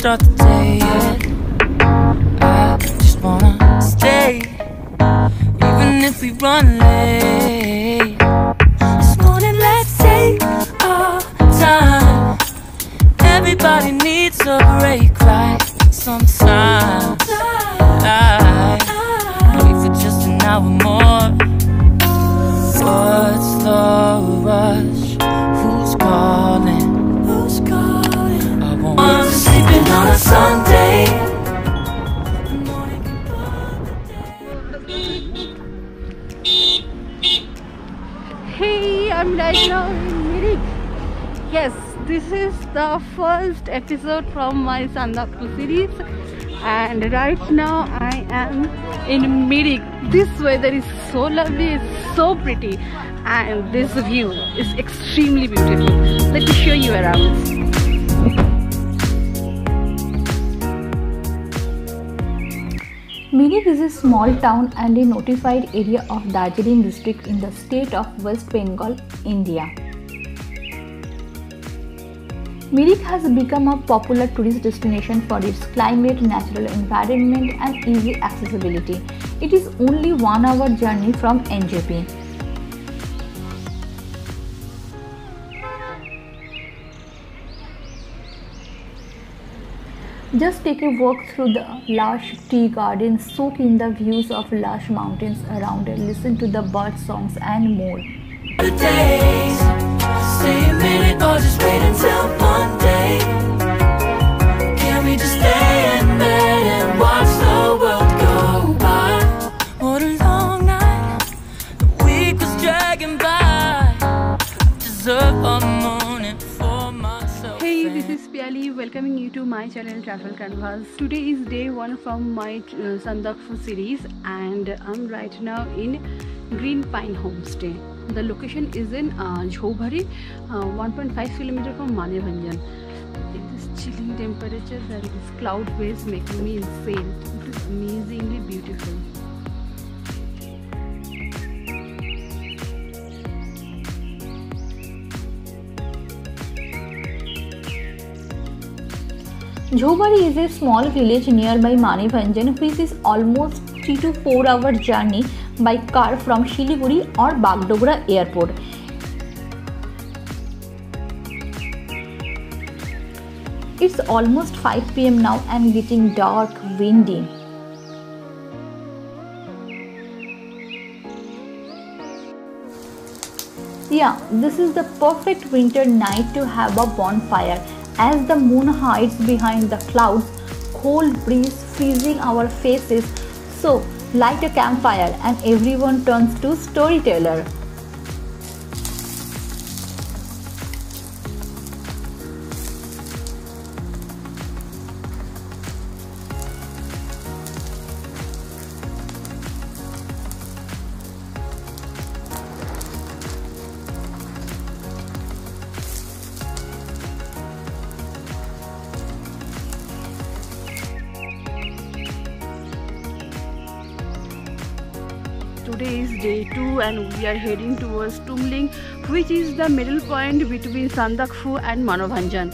start the day yet. I just wanna stay, even if we run late. This morning let's take our time. Everybody needs a break, right? Sometimes I wait for just an hour more. What's the rush? Who's calling? Who's calling? I won't be sleeping on a Sunday. Hey, I'm right now in Mirik. Yes, this is the first episode from my Sandakphu series, and right now I am in Mirik. This weather is so lovely, it's so pretty, and this view is extremely beautiful. Let me show you around. Mirik is a small town and a notified area of Darjeeling district in the state of West Bengal, India. Mirik has become a popular tourist destination for its climate, natural environment and easy accessibility. It is only 1 hour journey from NJP. Just take a walk through the lush tea gardens, soak in the views of lush mountains around and listen to the bird songs and more. The days, stay a minute or just wait until Monday. Can we just stay in bed and watch the world go by? What a long night, the week was dragging by. I deserve a morning for myself. Hey, this is Piali welcoming you to my channel Travel Canvas. Today is day 1 from my Sandakphu series, and I'm right now in Green Pine Homestay. The location is in Jhaubari, 1.5 km from Manebhanjan. It is chilling temperatures and this cloud waves making me insane. It is amazingly beautiful. Jhaubari is a small village nearby Manebhanjan, which is almost 3 to 4 hour journey by car from Shiliguri or Bagdogra airport. It's almost 5 PM now and getting dark, windy. Yeah, this is the perfect winter night to have a bonfire. As the moon hides behind the clouds, cold breeze freezing our faces. So light a campfire and everyone turns to storyteller. Today is day 2 and we are heading towards Tumling, which is the middle point between Sandakphu and Manebhanjan.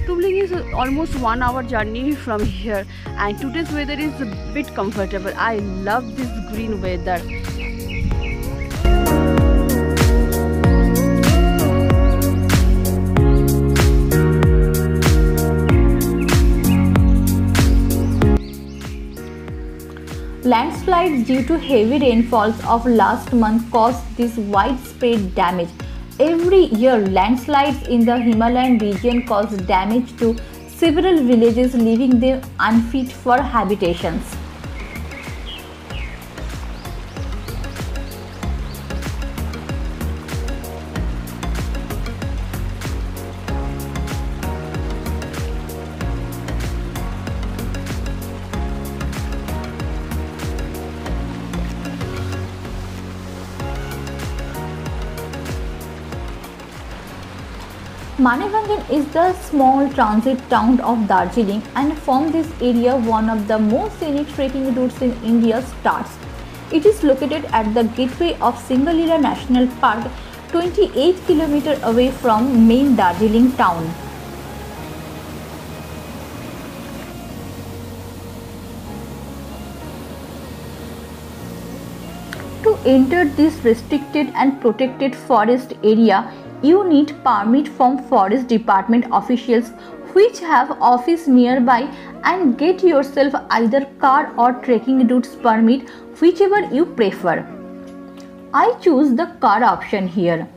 Tumling is almost 1 hour journey from here, and today's weather is a bit comfortable. I love this green weather. Landslides due to heavy rainfalls of last month caused this widespread damage. Every year, landslides in the Himalayan region cause damage to several villages, leaving them unfit for habitations. Manebhanjan is the small transit town of Darjeeling, and from this area one of the most scenic trekking routes in India starts. It is located at the gateway of Singalila National Park, 28 km away from main Darjeeling town. enter this restricted and protected forest area, you need permit from Forest Department officials which have office nearby, and get yourself either car or trekking routes permit, whichever you prefer. I choose the car option here.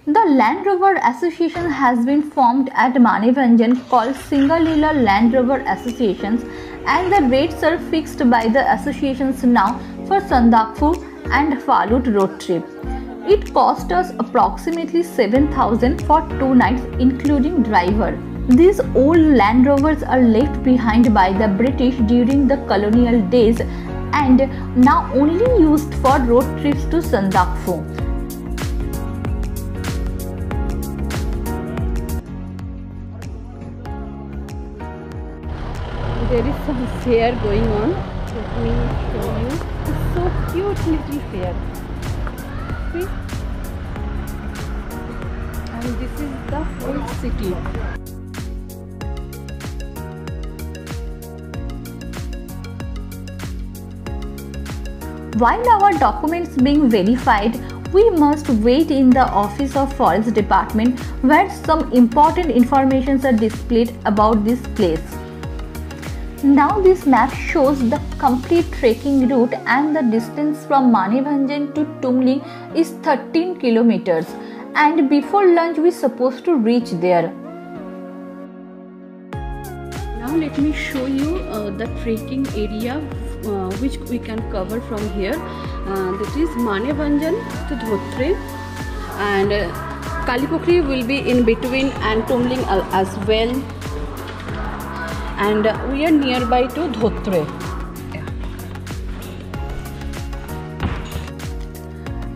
The Land Rover Association has been formed at Manebhanjan called Singalila Land Rover Associations, and the rates are fixed by the associations now for Sandakphu and Phalut road trip. It cost us approximately 7,000 for 2 nights including driver. These old Land Rovers are left behind by the British during the colonial days and now only used for road trips to Sandakphu. There is some fair going on. Let me show you. It's so cute little fair. See? And this is the whole city. While our documents being verified, we must wait in the office of Forest Department where some important information are displayed about this place. Now this map shows the complete trekking route, and the distance from Manebhanjan to Tungling is 13 kilometers, and before lunch we are supposed to reach there. Now let me show you the trekking area which we can cover from here. That is Manebhanjan to Dhotre, and Kalipokri will be in between, and Tungling as well. And we are nearby to Dhotre.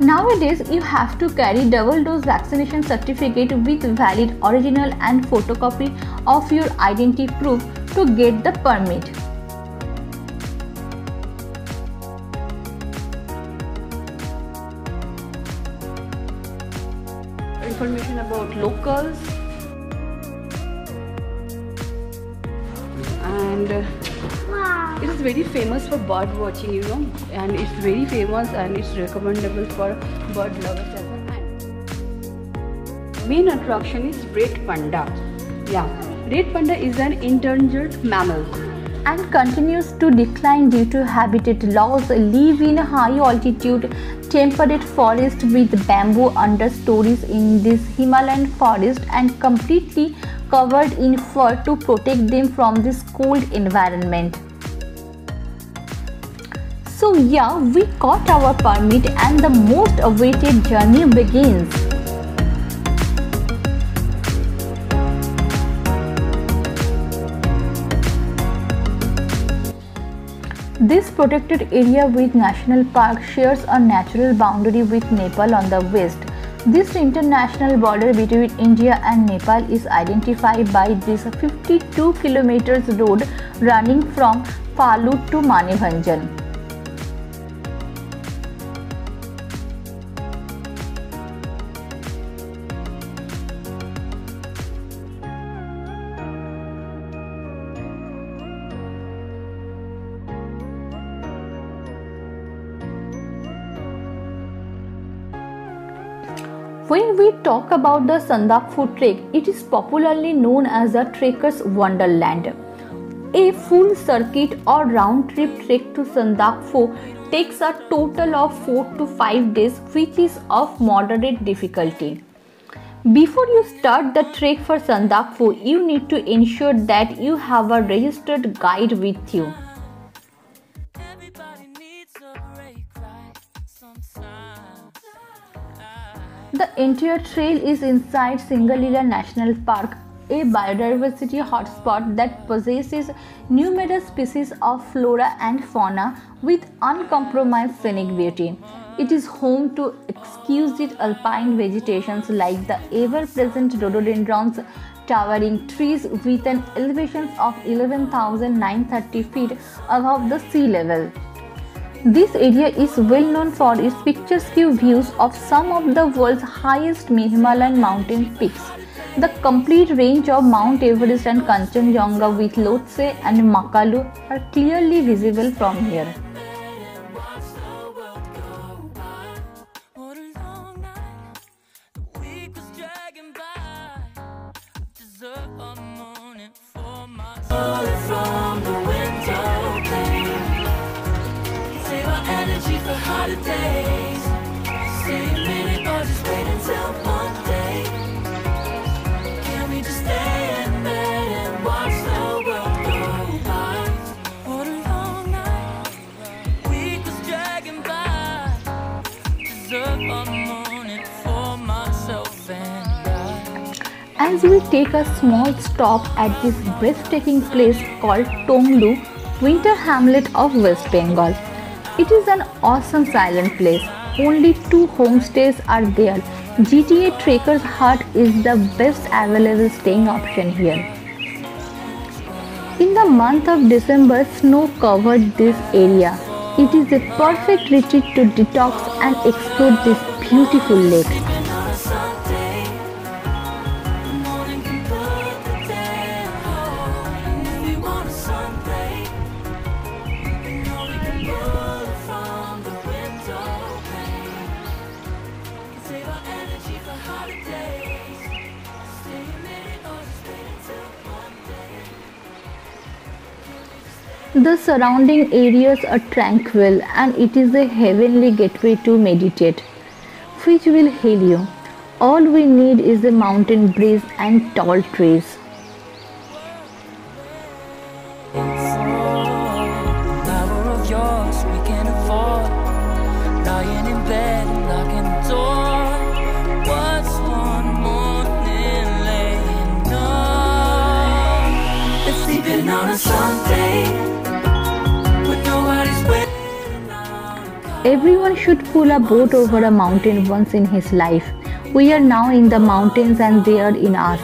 Nowadays, you have to carry double dose vaccination certificate with valid original and photocopy of your identity proof to get the permit. Information about locals. And it is very famous for bird watching, you know, and it's very famous and it's recommendable for bird lovers as well. And main attraction is red panda. Yeah, red panda is an endangered mammal and continues to decline due to habitat loss. Live in high altitude temperate forest with bamboo understories in this Himalayan forest and completely covered in fur to protect them from this cold environment. So yeah, we got our permit and the most awaited journey begins. This protected area with National Park shares a natural boundary with Nepal on the west. This international border between India and Nepal is identified by this 52 km road running from Phalut to Manebhanjan. When we talk about the Sandakphu trek, it is popularly known as a trekker's wonderland. A full circuit or round trip trek to Sandakphu takes a total of 4 to 5 days, which is of moderate difficulty. Before you start the trek for Sandakphu, you need to ensure that you have a registered guide with you. The entire trail is inside Singalila National Park, a biodiversity hotspot that possesses numerous species of flora and fauna with uncompromised scenic beauty. It is home to exquisite alpine vegetations like the ever-present rhododendrons, towering trees with an elevation of 11,930 feet above the sea level. This area is well known for its picturesque views of some of the world's highest Himalayan mountain peaks. The complete range of Mount Everest and Kanchenjunga with Lhotse and Makalu are clearly visible from here. energy for holidays. Stay a minute or just wait until Monday. Can we just stay in bed and watch the world go by? What a long night, week was dragging by. Deserve a moment for myself and I. As we take a small stop at this breathtaking place called Tonglu, winter hamlet of West Bengal. It is an awesome silent place. Only 2 homestays are there. GTA Trekker's Hut is the best available staying option here. In the month of December, snow covered this area. It is a perfect retreat to detox and explore this beautiful lake. Sleeping on a Sunday, the morning can put the day on. And if we want a Sunday, you know we can pull it from the window pane. Save our energy for holidays. Stay a minute or just wait until Monday. The surrounding areas are tranquil and it is a heavenly gateway to meditate, which will heal you. All we need is a mountain breeze and tall trees. Power of yours we can afford. Lying in bed and locking the door. What's one morning laying up? It's sleeping on a Sunday when nobody's waiting on a call. Everyone should pull a boat over a mountain once in his life. We are now in the mountains and they are in us.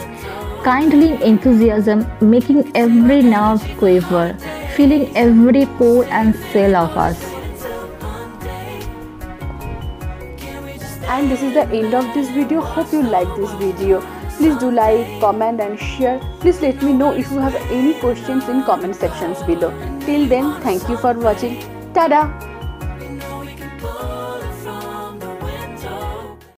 Kindly enthusiasm, making every nerve quiver, feeling every pore and cell of us. And this is the end of this video. Hope you like this video. Please do like, comment and share. Please let me know if you have any questions in comment sections below. Till then, thank you for watching. Tada!